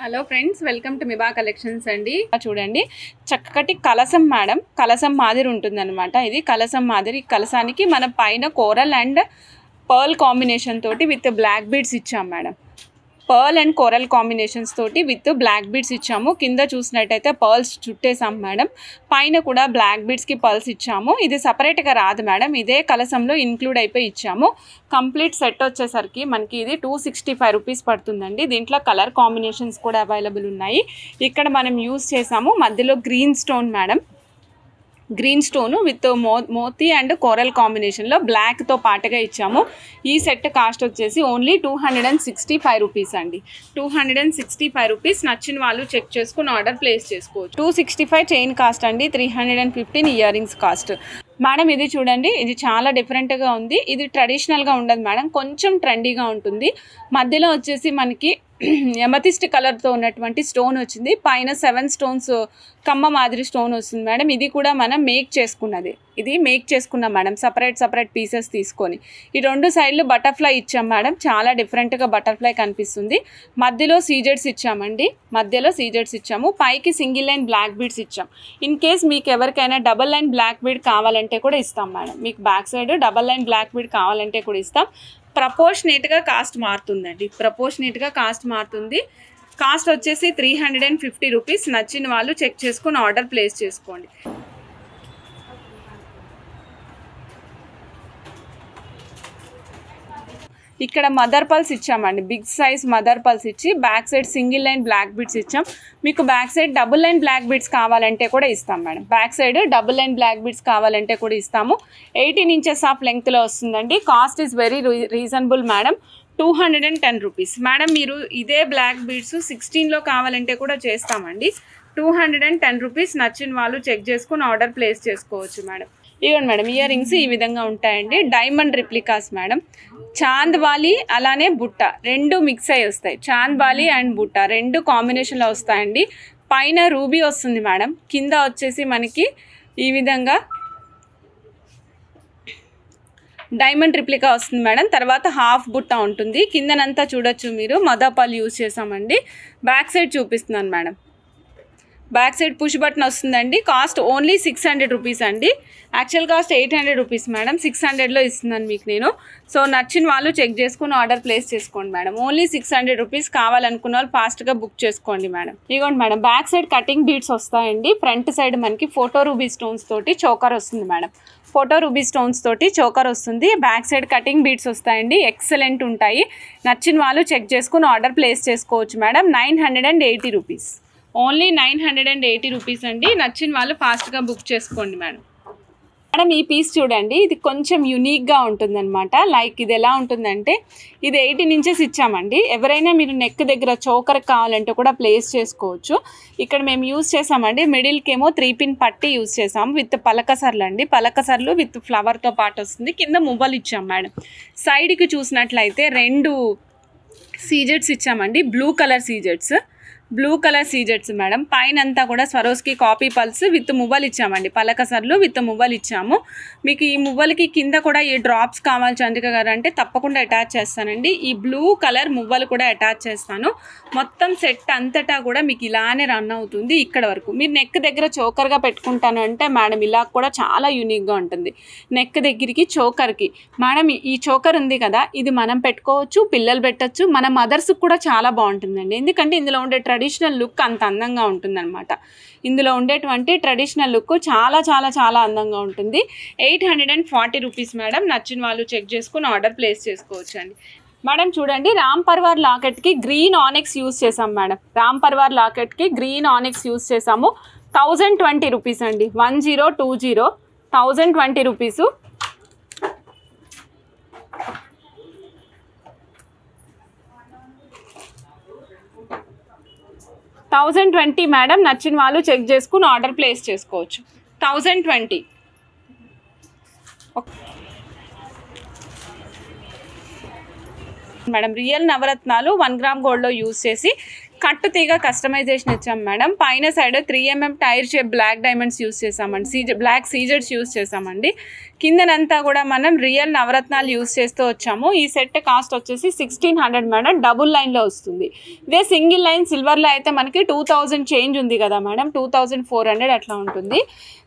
Hello friends, welcome to Miba collections అండి. చూడండి, చక్కటి కలసం మేడం, కలసం మాదిరి ఉంటుందన్నమాట. ఇది కలసం మాదిరి. కలసానికి మన పైన కోరల్ అండ్ పర్ల్ కాంబినేషన్ తోటి విత్ బ్లాక్ బీడ్స్ ఇచ్చాం madam. Pearl and coral combinations తోటి విత్ బ్లాక్ బీడ్స్ ఇచ్చాము. కింద చూసినట్టయితే పర్ల్స్ చుట్టేసాం మేడం. పైన కూడా బ్లాక్ బీడ్స్కి పర్ల్స్ ఇచ్చాము. ఇది సపరేట్గా రాదు మేడం, ఇదే కలసంలో ఇన్క్లూడ్ అయిపోయి ఇచ్చాము. కంప్లీట్ సెట్ వచ్చేసరికి మనకి ఇది 265 రూపీస్ పడుతుందండి. దీంట్లో కలర్ కాంబినేషన్స్ కూడా అవైలబుల్ ఉన్నాయి. ఇక్కడ మనం యూజ్ చేసాము మధ్యలో green stone madam, green stone with మోతీ అండ్ కోరల్ కాంబినేషన్లో బ్లాక్తో పాటుగా ఇచ్చాము. ఈ సెట్ కాస్ట్ వచ్చేసి ఓన్లీ 265 రూపీస్ అండి. 265 రూపీస్. నచ్చిన వాళ్ళు చెక్ చేసుకుని ఆర్డర్ ప్లేస్ చేసుకోవచ్చు. 265 చైన్ కాస్ట్ అండి, 315 ఇయర్ రింగ్స్ కాస్ట్ మేడం. ఇది చూడండి, ఇది చాలా డిఫరెంట్గా ఉంది. ఇది ట్రెడిషనల్గా ఉండదు మేడం, కొంచెం ట్రెండీగా ఉంటుంది. మధ్యలో వచ్చేసి మనకి ఎమతిస్ట్ కలర్తో ఉన్నటువంటి స్టోన్ వచ్చింది. పైన 7 స్టోన్స్ కమ్మ మాదిరి స్టోన్ వస్తుంది మేడం. ఇది కూడా మనం మేక్ చేసుకున్నది. ఇది మేక్ చేసుకున్నాం మేడం, సపరేట్ పీసెస్ తీసుకొని. ఈ రెండు సైడ్లు బటర్ఫ్లై ఇచ్చాం మేడం, చాలా డిఫరెంట్గా బటర్ఫ్లై కనిపిస్తుంది. మధ్యలో సీజెడ్స్ ఇచ్చామండి, మధ్యలో సీజెడ్స్ ఇచ్చాము. పైకి సింగిల్ లైన్ బ్లాక్ బీడ్స్ ఇచ్చాం. ఇన్ కేస్ మీకు ఎవరికైనా డబల్ లైన్ బ్లాక్ బీడ్ కావాలంటే కూడా ఇస్తాం మేడం. మీకు back side double line black bead కావాలంటే కూడా ఇస్తాం. ప్రపోర్షనేట్గా కాస్ట్ మారుతుందండి, ప్రపోర్షనేట్గా కాస్ట్ మారుతుంది. కాస్ట్ వచ్చేసి 350 రూపీస్. నచ్చిన వాళ్ళు చెక్ చేసుకుని ఆర్డర్ ప్లేస్ చేసుకోండి. ఇక్కడ మదర్ పల్స్ ఇచ్చామండి, బిగ్ సైజ్ మదర్ పల్స్ ఇచ్చి back side single line black beads ఇచ్చాం. మీకు back side double line black beads కావాలంటే కూడా ఇస్తాం madam. Back side double line black beads కావాలంటే కూడా ఇస్తాము. 18 ఇంచెస్ ఆఫ్ లెంగ్త్లో వస్తుందండి. Cost is very reasonable madam, 210 rupees madam. మీరు ఇదే బ్లాక్ బీడ్స్ 16లో కావాలంటే కూడా చేస్తామండి. 210 రూపీస్. నచ్చిన వాళ్ళు చెక్ చేసుకుని ఆర్డర్ ప్లేస్ చేసుకోవచ్చు మేడం. ఇవ్వండి మేడం, ఇయర్ రింగ్స్ ఈ విధంగా ఉంటాయండి. Diamond replicas madam. చాంద్వాలి అలానే బుట్ట రెండు మిక్స్ అయ్యి వస్తాయి. చాంద్వాలి అండ్ బుట్ట రెండు కాంబినేషన్లో వస్తాయండి. పైన రూబీ వస్తుంది మేడం, కింద వచ్చేసి మనకి ఈ విధంగా డైమండ్ రిప్లికా వస్తుంది మేడం. తర్వాత హాఫ్ బుట్ట ఉంటుంది. కిందనంతా చూడొచ్చు మీరు, మదర్పల్ యూజ్ చేసామండి. బ్యాక్ సైడ్ చూపిస్తున్నాను madam. Back side push button వస్తుందండి. కాస్ట్ ఓన్లీ 600 రూపీస్ అండి. యాక్చువల్ కాస్ట్ 800 రూపీస్ మేడం, 600లో ఇస్తున్నాను మీకు నేను. సో నచ్చిన వాళ్ళు చెక్ చేసుకుని ఆర్డర్ ప్లేస్ చేసుకోండి మేడం. Only 600 rupees. కావాలనుకున్న వాళ్ళు ఫాస్ట్గా బుక్ చేసుకోండి మేడం. ఇదిగోండి madam, back side cutting beads వస్తాయండి. ఫ్రంట్ సైడ్ మనకి ఫోటో రూబీ స్టోన్స్ తోటి చోకర్ వస్తుంది మేడం. ఫోటో రూబీ స్టోన్స్ తోటి చోకర్ వస్తుంది. బ్యాక్ సైడ్ కటింగ్ బీడ్స్ వస్తాయండి, ఎక్సలెంట్ ఉంటాయి. నచ్చిన వాళ్ళు చెక్ చేసుకుని ఆర్డర్ ప్లేస్ చేసుకోవచ్చు మేడం. 980 రూపీస్, ఓన్లీ 980 రూపీస్ అండి. నచ్చిన వాళ్ళు ఫాస్ట్గా బుక్ చేసుకోండి మేడం. మేడం ఈ పీస్ చూడండి, ఇది కొంచెం యూనిక్గా ఉంటుందన్నమాట. లైక్ ఇది ఎలా ఉంటుందంటే, ఇది 18 ఇంచెస్ ఇచ్చామండి. ఎవరైనా మీరు నెక్ దగ్గర చోకర్ కావాలంటే కూడా ప్లేస్ చేసుకోవచ్చు. ఇక్కడ మేము యూజ్ చేసామండి, మిడిల్కి ఏమో 3 పిన్ పట్టి యూజ్ చేసాము విత్ పలకసర్లు అండి. పలకసర్లు విత్ ఫ్లవర్తో పాటు వస్తుంది. కింద మువ్వలు ఇచ్చాం మేడం. సైడ్కి చూసినట్లయితే 2 సీజెట్స్ ఇచ్చామండి, బ్లూ కలర్ సీజెట్స్ మేడం. పైన అంతా కూడా స్వరోస్కి కాపీ పల్స్ విత్ మువ్వలు ఇచ్చామండి, పలకసర్లు విత్ మువ్వలు ఇచ్చాము. మీకు ఈ మువ్వలకి కింద కూడా ఈ డ్రాప్స్ కావాలి చంద్రిక గారు అంటే తప్పకుండా అటాచ్ చేస్తానండి. ఈ బ్లూ కలర్ మువ్వలు కూడా అటాచ్ చేస్తాను. మొత్తం సెట్ అంతటా కూడా మీకు ఇలానే రన్ అవుతుంది ఇక్కడ వరకు. మీరు నెక్ దగ్గర చోకర్గా పెట్టుకుంటాను అంటే మేడం ఇలా కూడా చాలా యూనిక్గా ఉంటుంది. నెక్ దగ్గరికి చోకర్కి మేడం ఈ చోకర్ ఉంది కదా, ఇది మనం పెట్టుకోవచ్చు, పిల్లలు పెట్టచ్చు, మన మదర్స్కి కూడా చాలా బాగుంటుందండి. ఎందుకంటే ఇందులో ఉండే ట్రెడిషనల్ లుక్ అంత అందంగా ఉంటుందన్నమాట. ఇందులో ఉండేటువంటి ట్రెడిషనల్ లుక్ చాలా చాలా చాలా అందంగా ఉంటుంది. 840 రూపీస్ మేడం. నచ్చిన వాళ్ళు చెక్ చేసుకుని ఆర్డర్ ప్లేస్ చేసుకోవచ్చు అండి. మేడం చూడండి, రామ్ పర్వార్ లాకెట్కి గ్రీన్ ఆనెక్స్ యూజ్ చేసాం మేడం. రామ్ పర్వార్ లాకెట్కి గ్రీన్ ఆనెక్స్ యూజ్ చేసాము. 1020 రూపీస్ అండి, 1020, 1020 రూపీసు. 1020 మేడం. నచ్చిన వాళ్ళు చెక్ చేసుకుని ఆర్డర్ ప్లేస్ చేసుకోవచ్చు. 1020 మేడం. రియల్ నవరత్నాలు 1 గ్రామ్ గోల్డ్లో యూజ్ చేసి కట్టు తీగ కస్టమైజేషన్ ఇచ్చాం మేడం. పైన side 3mm tear shape black diamonds use చేసామండి, బ్లాక్ సీజెడ్స్ యూస్ చేసామండి. కిందనంతా కూడా మనం రియల్ నవరత్నాలు యూస్ చేస్తూ వచ్చాము. ఈ సెట్ కాస్ట్ వచ్చేసి 1600 మేడం, డబుల్ లైన్లో వస్తుంది. ఇదే సింగిల్ లైన్ సిల్వర్లో అయితే మనకి 2000 చేంజ్ ఉంది కదా మేడం, 2400 అట్లా ఉంటుంది.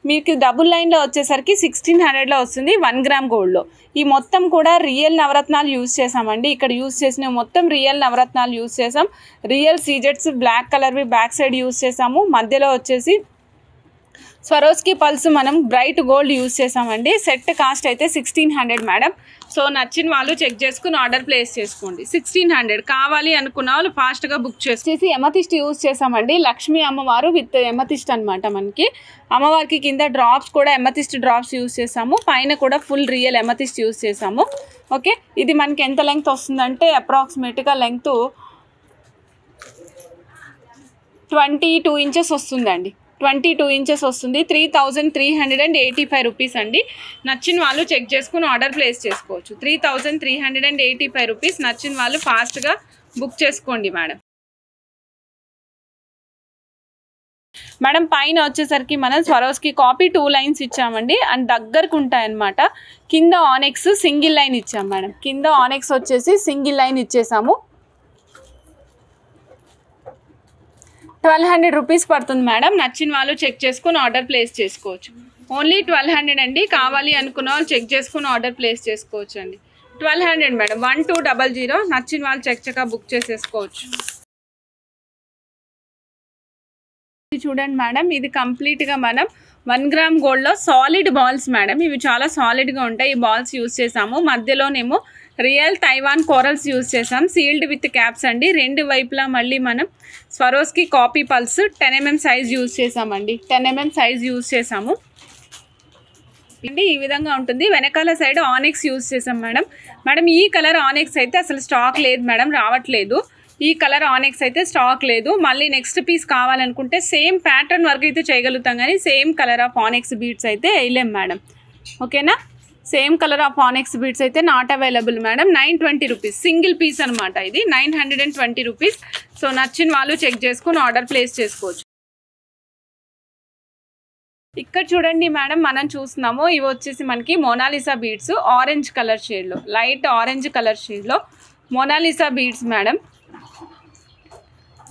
మీకు డబుల్ లైన్లో వచ్చేసరికి 1600లో వస్తుంది 1 గ్రామ్ గోల్డ్లో. ఈ మొత్తం కూడా రియల్ నవరత్నాలు యూస్ చేసామండి. ఇక్కడ యూస్ చేసిన మొత్తం రియల్ నవరత్నాలు యూస్ చేసాం. రియల్ సీజెట్స్ బ్లాక్ కలర్వి బ్యాక్ సైడ్ యూస్ చేసాము. మధ్యలో వచ్చేసి స్వరోస్కి పల్స్ మనం బ్రైట్ గోల్డ్ యూస్ చేసామండి. సెట్ కాస్ట్ అయితే 1600 మేడం. సో నచ్చిన వాళ్ళు చెక్ చేసుకుని ఆర్డర్ ప్లేస్ చేసుకోండి. 1600 కావాలి అనుకున్న వాళ్ళు ఫాస్ట్గా బుక్ చేసి ఎమతిస్ట్ యూస్ చేసామండి. లక్ష్మీ అమ్మవారు విత్ ఎమతిస్ట్ అనమాట. మనకి అమ్మవారికి కింద డ్రాప్స్ కూడా ఎమతిస్ట్ డ్రాప్స్ యూస్ చేసాము, పైన కూడా ఫుల్ రియల్ ఎమతిస్ట్ యూస్ చేసాము. ఓకే, ఇది మనకి ఎంత లెంగ్త్ వస్తుందంటే అప్రాక్సిమేట్గా లెంగ్త్ 22 ఇంచెస్ వస్తుందండి. 22 ఇంచెస్ వస్తుంది. 3385 రూపీస్ అండి. నచ్చిన వాళ్ళు చెక్ చేసుకుని ఆర్డర్ ప్లేస్ చేసుకోవచ్చు. 3385 రూపీస్. నచ్చిన వాళ్ళు ఫాస్ట్గా బుక్ చేసుకోండి మేడం. మేడం పైన వచ్చేసరికి మనం స్వరోస్కి కాపీ 2 లైన్స్ ఇచ్చామండి, అండ్ దగ్గరకు ఉంటాయన్నమాట. కింద ఆనెక్స్ సింగిల్ లైన్ ఇచ్చాం మేడం. కింద ఆనెక్స్ వచ్చేసి సింగిల్ లైన్ ఇచ్చేసాము. 1200 రూపీస్ పడుతుంది మేడం. నచ్చిన వాళ్ళు చెక్ చేసుకుని ఆర్డర్ ప్లేస్ చేసుకోవచ్చు. ఓన్లీ 1200 అండి. కావాలి అనుకున్న వాళ్ళు చెక్ చేసుకుని ఆర్డర్ ప్లేస్ చేసుకోవచ్చు అండి. 1200 మేడం. 1200. నచ్చిన వాళ్ళు చక్కగా బుక్ చేసేసుకోవచ్చు. ఇది చూడండి మేడం, ఇది కంప్లీట్గా మనం 1 గ్రామ్ గోల్డ్లో సాలిడ్ బాల్స్ మేడం. ఇవి చాలా సాలిడ్గా ఉంటాయి. ఈ బాల్స్ యూస్ చేసాము. మధ్యలోనేమో రియల్ తైవాన్ కోరల్స్ యూస్ చేసాం, సీల్డ్ విత్ క్యాప్స్ అండి. రెండు వైపులా మళ్ళీ మనం Swarovski copy pulse 10mm size use చేసామండి. 10mm సైజ్ యూస్ చేసాము అండి. ఈ విధంగా ఉంటుంది. వెనకాల సైడ్ ఆనెక్స్ యూస్ చేసాం మేడం. మేడం ఈ కలర్ ఆనెక్స్ అయితే అసలు స్టాక్ లేదు మేడం, రావట్లేదు. ఈ కలర్ ఆనెక్స్ అయితే స్టాక్ లేదు. మళ్ళీ నెక్స్ట్ పీస్ కావాలనుకుంటే సేమ్ ప్యాటర్న్ వర్క్ అయితే చేయగలుగుతాం, కానీ same colour of onyx beads అయితే వేయలేం మేడం. ఓకేనా, same colour of onyx beads అయితే not available madam. 920 rupees single piece అనమాట. ఇది 920 రూపీస్. సో నచ్చిన వాళ్ళు చెక్ చేసుకుని ఆర్డర్ ప్లేస్ చేసుకోవచ్చు. ఇక్కడ చూడండి మేడం, మనం చూస్తున్నాము ఇవి వచ్చేసి మనకి మోనాలిసా బీడ్స్ ఆరెంజ్ కలర్ షేడ్లో, లైట్ ఆరెంజ్ కలర్ షేడ్లో Mona Lisa beads madam.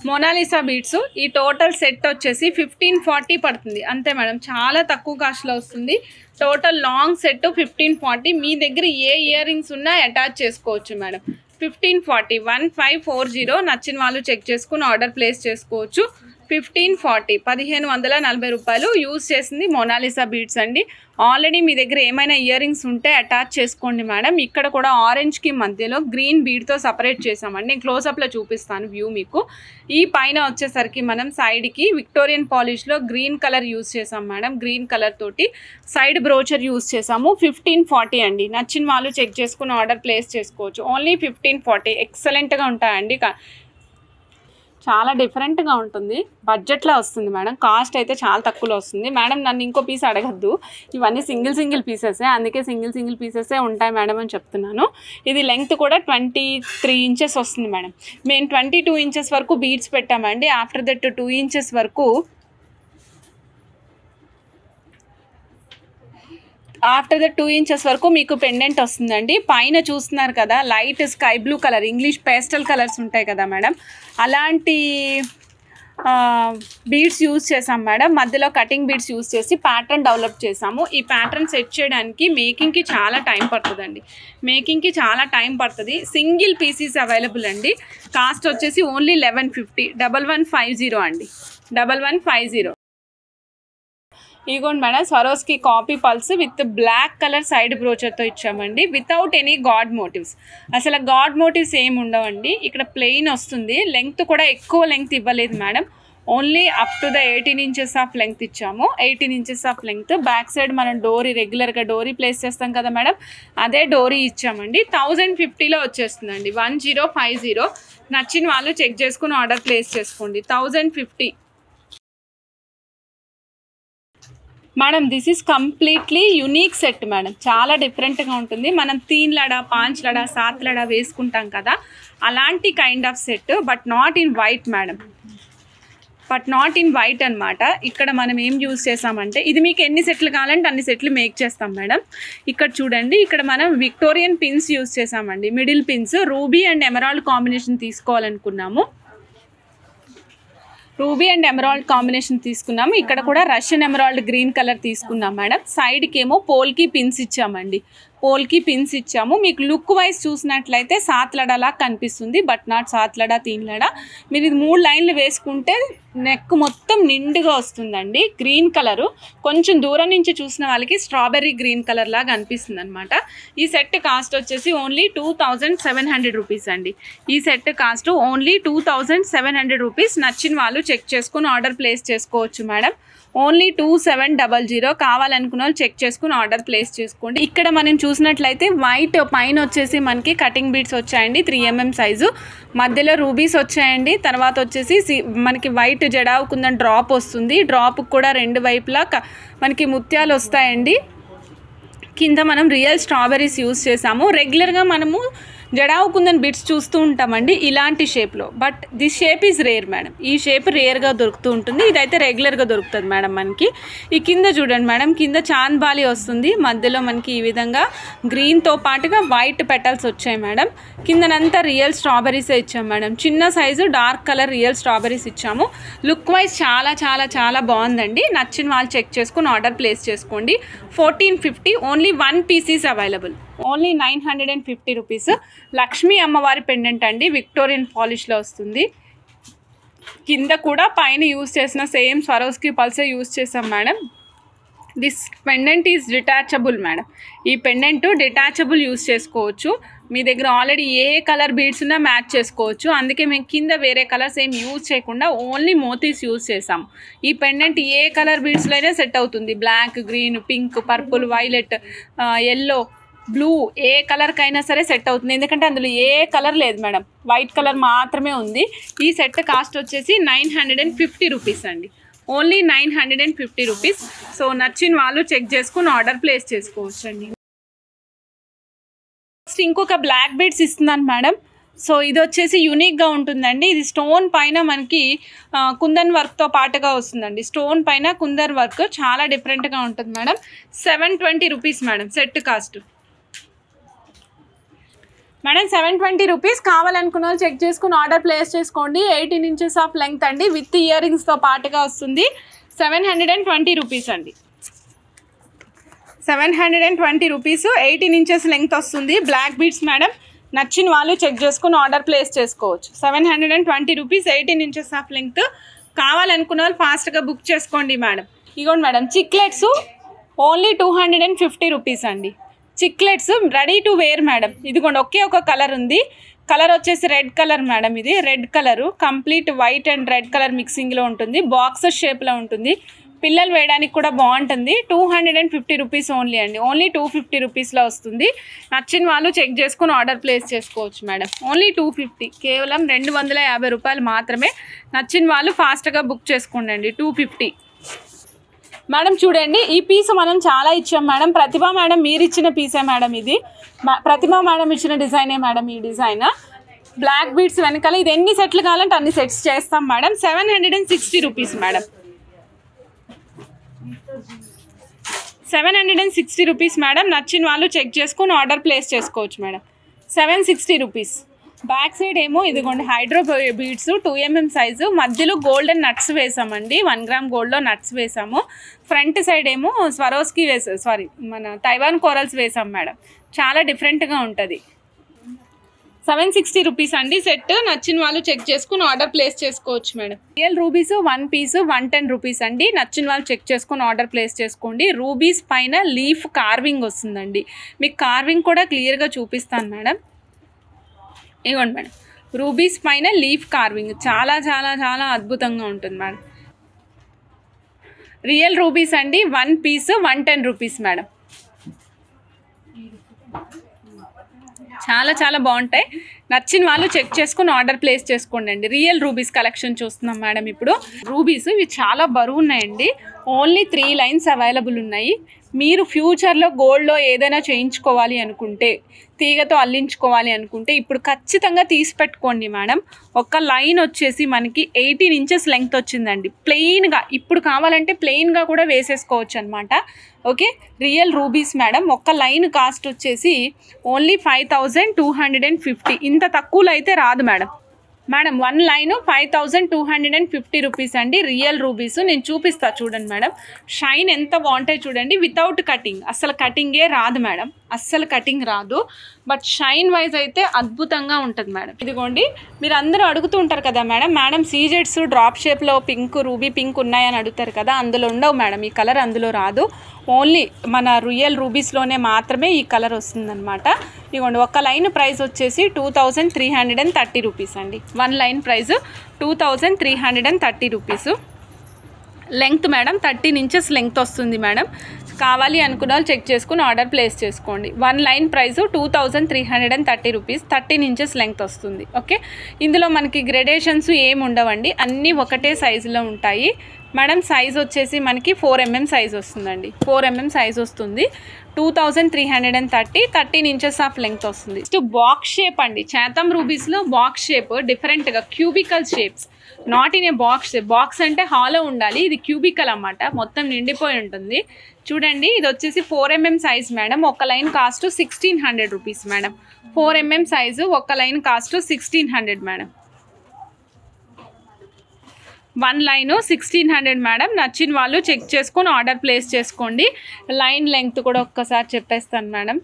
Mona Lisa beads ఈ టోటల్ సెట్ వచ్చేసి 1540 పడుతుంది అంతే మేడం. చాలా తక్కువ కాస్ట్లో వస్తుంది. Total long set 1540. మీ దగ్గర ఏ ఇయర్ రింగ్స్ ఉన్నా అటాచ్ చేసుకోవచ్చు మేడం. 1540 1540. నచ్చిన వాళ్ళు చెక్ చేసుకుని ఆర్డర్ ప్లేస్ చేసుకోవచ్చు. 1540 1540 రూపాయలు. యూజ్ చేసింది మోనాలిసా బీడ్స్ అండి. ఆల్రెడీ మీ దగ్గర ఏమైనా ఇయర్ రింగ్స్ ఉంటే అటాచ్ చేసుకోండి మేడం. ఇక్కడ కూడా ఆరెంజ్కి మధ్యలో గ్రీన్ బీడ్తో సపరేట్ చేసామండి. నేను క్లోజప్లో చూపిస్తాను వ్యూ మీకు. ఈ పైన వచ్చేసరికి మనం సైడ్కి విక్టోరియన్ పాలిష్లో గ్రీన్ కలర్ యూజ్ చేసాం మేడం. గ్రీన్ కలర్ తోటి సైడ్ బ్రోచర్ యూజ్ చేసాము. 1540 అండి. నచ్చిన వాళ్ళు చెక్ చేసుకుని ఆర్డర్ ప్లేస్ చేసుకోవచ్చు. ఓన్లీ 1540. ఎక్సలెంట్గా ఉంటాయండి. చాలా డిఫరెంట్గా ఉంటుంది. బడ్జెట్లో వస్తుంది మేడం. కాస్ట్ అయితే చాలా తక్కువలో వస్తుంది మేడం. నన్ను ఇంకో పీస్ అడగద్దు, ఇవన్నీ సింగిల్ పీసెసే, అందుకే సింగిల్ పీసెసే ఉంటాయి మేడం అని చెప్తున్నాను. ఇది లెంగ్త్ కూడా 23 ఇంచెస్ వస్తుంది మేడం. మేము 22 ఇంచెస్ వరకు బీడ్స్ పెట్టామండి. ఆఫ్టర్ దట్ 2 ఇంచెస్ వరకు మీకు పెండెంట్ వస్తుందండి. పైన చూస్తున్నారు కదా light sky blue colour, English pastel colours ఉంటాయి కదా మేడం, అలాంటి బీడ్స్ యూజ్ చేసాం మేడం. మధ్యలో కటింగ్ బీడ్స్ యూజ్ చేసి ప్యాటర్న్ డెవలప్ చేసాము. ఈ ప్యాటర్న్ సెట్ చేయడానికి మేకింగ్కి చాలా టైం పడుతుందండి. సింగిల్ పీసెస్ అవైలబుల్ అండి. కాస్ట్ వచ్చేసి ఓన్లీ 1150. 1150 అండి. 1150. ఇదిగోండి madam, Swarovski copy pearls with black colour side బ్రోచర్తో ఇచ్చామండి. Without any god motives. అసలు గాడ్ మోటివ్స్ ఏమి ఉండవండి. ఇక్కడ ప్లెయిన్ వస్తుంది. లెంగ్త్ కూడా ఎక్కువ లెంగ్త్ ఇవ్వలేదు madam. Only up to the 18 inches of length ఇచ్చాము. 18 inches of length. Back side మనం డోరీ రెగ్యులర్గా డోరీ ప్లేస్ చేస్తాం కదా మేడం, అదే డోరీ ఇచ్చామండి. 1050లో వచ్చేస్తుందండి. 1050. నచ్చిన వాళ్ళు చెక్ చేసుకుని ఆర్డర్ ప్లేస్ చేసుకోండి. 1050 madam. This is completely unique set madam. చాలా డిఫరెంట్గా ఉంటుంది. మనం 3 లడా 5 లడా 7 లడా వేసుకుంటాం కదా, అలాంటి kind of set, but not in white madam, but not in white అనమాట. ఇక్కడ మనం ఏం యూజ్ చేసామంటే, ఇది మీకు ఎన్ని సెట్లు కావాలంటే అన్ని సెట్లు మేక్ చేస్తాం మేడం. ఇక్కడ చూడండి, ఇక్కడ మనం విక్టోరియన్ పిన్స్ యూజ్ చేసామండి, middle pins. Ruby and emerald combination తీసుకోవాలనుకున్నాము, రూబీ అండ్ ఎమరాల్డ్ కాంబినేషన్ తీసుకున్నాము. ఇక్కడ కూడా రష్యన్ ఎమరాల్డ్ గ్రీన్ కలర్ తీసుకున్నాం మేడం. సైడ్కి ఏమో పోల్కి పిన్స్ ఇచ్చామండి, పోల్కి పిన్స్ ఇచ్చాము. మీకు లుక్ వైజ్ చూసినట్లయితే సాత్లడలా కనిపిస్తుంది, బట్ నాట్ సాత్లడా తీన్లడా. మీరు ఇది 3 లైన్లు వేసుకుంటే నెక్ మొత్తం నిండుగా వస్తుందండి. గ్రీన్ కలరు కొంచెం దూరం నుంచి చూసిన వాళ్ళకి స్ట్రాబెర్రీ గ్రీన్ కలర్ లాగా అనిపిస్తుంది అనమాట. ఈ సెట్ కాస్ట్ వచ్చేసి ఓన్లీ 2700 రూపీస్ అండి. ఈ సెట్ కాస్ట్ ఓన్లీ 2700 రూపీస్. నచ్చిన వాళ్ళు చెక్ చేసుకుని ఆర్డర్ ప్లేస్ చేసుకోవచ్చు మేడం. ఓన్లీ 2700. కావాలనుకున్న వాళ్ళు చెక్ చేసుకుని ఆర్డర్ ప్లేస్ చేసుకోండి. ఇక్కడ మనం చూసినట్లయితే వైట్ పైన వచ్చేసి మనకి కటింగ్ బీడ్స్ వచ్చాయండి, 3 mm సైజు. మధ్యలో రూబీస్ వచ్చాయండి. తర్వాత వచ్చేసి మనకి వైట్ జడావుకుందని డ్రాప్ వస్తుంది. డ్రాప్కి కూడా 2 వైపులా మనకి ముత్యాలు వస్తాయండి. కింద మనం రియల్ స్ట్రాబెర్రీస్ యూజ్ చేసాము. రెగ్యులర్గా మనము జడావుకుందని బిట్స్ చూస్తూ ఉంటామండి ఇలాంటి షేప్లో, but this shape is rare madam. ఈ షేప్ రేర్గా దొరుకుతూ ఉంటుంది, ఇదైతే రెగ్యులర్గా దొరుకుతుంది మేడం మనకి. ఈ కింద చూడండి మేడం, కింద చాంద్బాలి వస్తుంది, మధ్యలో మనకి ఈ విధంగా గ్రీన్తో పాటుగా వైట్ పెటల్స్ వచ్చాయి మేడం. కిందనంతా రియల్ స్ట్రాబెర్రీసే ఇచ్చాము మేడం. చిన్న size dark colour real strawberries ఇచ్చాము. లుక్ వైజ్ చాలా చాలా చాలా బాగుందండి. నచ్చిన వాళ్ళు చెక్ చేసుకుని ఆర్డర్ ప్లేస్ చేసుకోండి. 1450. Only 1 piece is available. Only 950 rupees. Lakshmi అమ్మవారి పెండెంట్ అండి, విక్టోరియన్ పాలిష్లో వస్తుంది. కింద కూడా పైన యూజ్ చేసిన సేమ్ స్వరోస్కి పల్సే యూజ్ చేసాం madam. This pendant is detachable madam. ఈ పెండెంట్ డిటాచబుల్ యూజ్ చేసుకోవచ్చు. మీ దగ్గర ఆల్రెడీ ఏ కలర్ బీడ్స్ ఉన్నా మ్యాచ్ చేసుకోవచ్చు. అందుకే మేము కింద వేరే కలర్స్ ఏం యూజ్ చేయకుండా ఓన్లీ మోతీస్ యూజ్ చేసాము. ఈ పెండెంట్ ఏ కలర్ బీడ్స్లో అయినా సెట్ అవుతుంది. Black, green, pink, purple, violet, yellow, blue, ఏ కలర్కైనా సరే సెట్ అవుతుంది. ఎందుకంటే అందులో ఏ కలర్ లేదు మేడం, వైట్ కలర్ మాత్రమే ఉంది. ఈ సెట్ కాస్ట్ వచ్చేసి 950 రూపీస్ అండి. Only 950 rupees. సో నచ్చిన వాళ్ళు చెక్ చేసుకుని ఆర్డర్ ప్లేస్ చేసుకోవచ్చు అండి. నెక్స్ట్ ఇంకొక బ్లాక్ బీడ్స్ ఇస్తున్నాను మేడం. సో ఇది వచ్చేసి యూనిక్గా ఉంటుందండి. ఇది స్టోన్ పైన మనకి కుందన్ వర్క్తో పాటుగా వస్తుందండి. స్టోన్ పైన కుందన్ వర్క్ చాలా డిఫరెంట్గా ఉంటుంది madam. 720 rupees madam set cost. Madam 720 rupees. కావాలనుకున్న వాళ్ళు చెక్ చేసుకుని ఆర్డర్ ప్లేస్ చేసుకోండి. 18 inches ఆఫ్ లెంగ్త్ అండి, విత్ ఇయర్ రింగ్స్తో పాటుగా వస్తుంది. 720 రూపీస్ అండి. 720 రూపీస్. 18 inches లెంగ్త్ వస్తుంది. Black beads madam. నచ్చిన వాళ్ళు చెక్ చేసుకుని ఆర్డర్ ప్లేస్ చేసుకోవచ్చు. 720 రూపీస్, 18 inches ఆఫ్ లెంగ్త్. కావాలనుకున్న వాళ్ళు ఫాస్ట్గా బుక్ చేసుకోండి మేడం. ఇగోండి మేడం, చిక్లెట్స్ ఓన్లీ 250 రూపీస్ అండి. Chiclets ready to wear madam. ఇదిగోండి ఒకే ఒక కలర్ ఉంది. కలర్ వచ్చేసి రెడ్ కలర్ మేడం. ఇది red colour, complete white and red colour మిక్సింగ్లో ఉంటుంది. బాక్సెస్ షేప్లో ఉంటుంది. పిల్లలు వేయడానికి కూడా బాగుంటుంది. 250 రూపీస్ ఓన్లీ అండి. ఓన్లీ 250 రూపీస్లో వస్తుంది. నచ్చిన వాళ్ళు చెక్ చేసుకుని ఆర్డర్ ప్లేస్ చేసుకోవచ్చు మేడం. ఓన్లీ 250, కేవలం 250 రూపాయలు మాత్రమే. నచ్చిన వాళ్ళు ఫాస్ట్గా బుక్ చేసుకోండి అండి. 250 మేడం. చూడండి, ఈ పీస్ మనం చాలా ఇచ్చాం మేడం. ప్రతిభ మేడం మీరు ఇచ్చిన పీసే మేడం. ఇది ప్రతిభ మేడం ఇచ్చిన డిజైనే మేడం. ఈ డిజైన్ బ్లాక్ బీడ్స్ వెనకాల ఇది ఎన్ని సెట్లు కావాలంటే అన్ని సెట్స్ చేస్తాం madam. 760 rupees madam. 760 rupees madam. నచ్చిన వాళ్ళు చెక్ చేసుకుని ఆర్డర్ ప్లేస్ చేసుకోవచ్చు మేడం. 760 రూపీస్. బ్యాక్ సైడ్ ఏమో ఇదిగోండి హైడ్రో బీడ్స్ 2 mm సైజు, మధ్యలో గోల్డెన్ నట్స్ వేసామండి. 1 గ్రామ్ గోల్డ్లో నట్స్ వేసాము. ఫ్రంట్ సైడ్ ఏమో స్వరోస్కి మన తైవాన్ కోరల్స్ వేసాం మేడం. చాలా డిఫరెంట్గా ఉంటుంది. 760 రూపీస్ అండి సెట్. నచ్చిన వాళ్ళు చెక్ చేసుకుని ఆర్డర్ ప్లేస్ చేసుకోవచ్చు madam. Real rubies 1 piece 110 rupees అండి. నచ్చిన వాళ్ళు చెక్ చేసుకుని ఆర్డర్ ప్లేస్ చేసుకోండి. రూబీస్ పైన లీఫ్ కార్వింగ్ వస్తుందండి. మీకు కార్వింగ్ కూడా క్లియర్గా చూపిస్తాను మేడం. ఇవ్వండి మేడం, రూబీస్ పైన లీఫ్ కార్వింగ్ చాలా చాలా చాలా అద్భుతంగా ఉంటుంది మేడం. రియల్ రూబీస్ అండి. 1 పీస్ 110 రూపీస్ మేడం. చాలా చాలా బాగుంటాయి. నచ్చిన వాళ్ళు చెక్ చేసుకుని ఆర్డర్ ప్లేస్ చేసుకోండి అండి. రియల్ రూబీస్ కలెక్షన్ చూస్తున్నాం మేడం. ఇప్పుడు రూబీస్ ఇవి చాలా బరువు ఉన్నాయండి. ఓన్లీ 3 లైన్స్ అవైలబుల్ ఉన్నాయి. మీరు ఫ్యూచర్లో గోల్డ్లో ఏదైనా చేయించుకోవాలి అనుకుంటే, తీగతో అల్లించుకోవాలి అనుకుంటే ఇప్పుడు ఖచ్చితంగా తీసి పెట్టుకోండి మేడం. ఒక లైన్ వచ్చేసి మనకి 18 ఇంచెస్ లెంగ్త్ వచ్చిందండి ప్లెయిన్గా. ఇప్పుడు కావాలంటే ప్లెయిన్గా కూడా వేసేసుకోవచ్చు అనమాట. Okay, real rubies madam. ఒక్క లైన్ కాస్ట్ వచ్చేసి ఓన్లీ 5250. ఇంత తక్కువలో అయితే రాదు మేడం. మేడం 1 లైన్ 5250 రూపీస్ అండి. రియల్ రూబీస్ నేను చూపిస్తా చూడండి మేడం. షైన్ ఎంత బాగుంటాయి చూడండి. వితౌట్ కటింగ్, అస్సలు కటింగే రాదు మేడం, అస్సలు కటింగ్ రాదు. బట్ షైన్ వైజ్ అయితే అద్భుతంగా ఉంటుంది మేడం. ఇదిగోండి, మీరు అందరూ అడుగుతూ ఉంటారు కదా మేడం, మేడం సీజెడ్స్ డ్రాప్ షేప్లో పింక్, రూబీ పింక్ ఉన్నాయని అడుగుతారు కదా. అందులో ఉండవు మేడం, ఈ కలర్ అందులో రాదు. ఓన్లీ మన రియల్ రూబీస్లోనే మాత్రమే ఈ కలర్ వస్తుందన్నమాట. ఇదిగోండి, ఒక లైన్ ప్రైస్ వచ్చేసి 2330 రూపీస్ అండి. 1 line price 2330 rupees. Length madam 13 inches length వస్తుంది మేడం. కావాలి అనుకున్న వాళ్ళు చెక్ చేసుకుని ఆర్డర్ ప్లేస్ చేసుకోండి. 1 line price 2330 rupees, 13 inches length వస్తుంది. ఓకే, ఇందులో మనకి గ్రెడేషన్స్ ఏమి ఉండవండి, అన్నీ ఒకటే సైజులో ఉంటాయి మేడం. సైజ్ వచ్చేసి మనకి 4mm సైజ్ వస్తుందండి. 4mm సైజ్ వస్తుంది. 2330, 13 ఇంచెస్ ఆఫ్ లెంగ్త్ వస్తుంది. నెక్స్ట్ బాక్స్ షేప్ అండి. చేతం రూబీస్లో బాక్స్ షేప్ డిఫరెంట్గా, cubical shapes, not in a box. Box అంటే హాలో ఉండాలి, ఇది క్యూబికల్ అన్నమాట, మొత్తం నిండిపోయి ఉంటుంది. చూడండి, ఇది వచ్చేసి 4mm సైజ్ మేడం. ఒక line cost 1600 rupees madam. 4mm size, ఒక line cost 1600 madam. 1 line 1600 madam. నచ్చిన వాళ్ళు చెక్ చేసుకొని ఆర్డర్ ప్లేస్ చేసుకోండి. లైన్ లెంగ్త్ కూడా ఒక్కసారి చెప్పేస్తాను మేడం.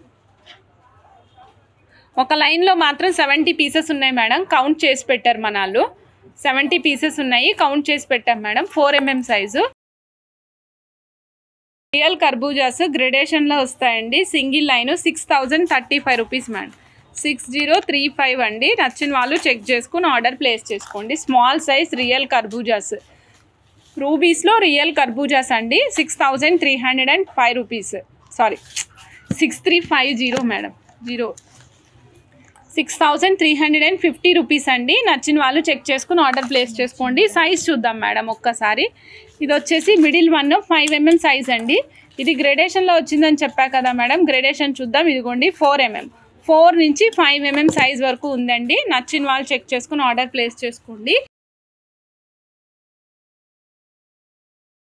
ఒక లైన్లో మాత్రం 70 పీసెస్ ఉన్నాయి మేడం, కౌంట్ చేసి పెట్టారు మన వాళ్ళు. 70 పీసెస్ ఉన్నాయి, కౌంట్ చేసి పెట్టాం మేడం. 4mm size. రియల్ కర్బూజాస్ గ్రెడేషన్లో వస్తాయండి. Single line 6035 rupees madam. 6035 అండి. నచ్చిన వాళ్ళు చెక్ చేసుకుని ఆర్డర్ ప్లేస్ చేసుకోండి. స్మాల్ సైజ్ రియల్ కర్బూజాస్, రూబీస్లో రియల్ కర్బూజాస్ అండి. 6305 రూపీస్, సారీ 6350 మేడం. 6350 రూపీస్ అండి. నచ్చిన వాళ్ళు చెక్ చేసుకుని ఆర్డర్ ప్లేస్ చేసుకోండి. సైజ్ చూద్దాం మేడం ఒక్కసారి. ఇది వచ్చేసి మిడిల్ 1 5mm సైజ్ అండి. ఇది గ్రెడేషన్లో వచ్చిందని చెప్పా కదా మేడం. గ్రెడేషన్ చూద్దాం. ఇదిగోండి 4mm, 4 నుంచి 5mm సైజ్ వరకు ఉందండి. నచ్చిన వాళ్ళు చెక్ చేసుకుని ఆర్డర్ ప్లేస్ చేసుకోండి.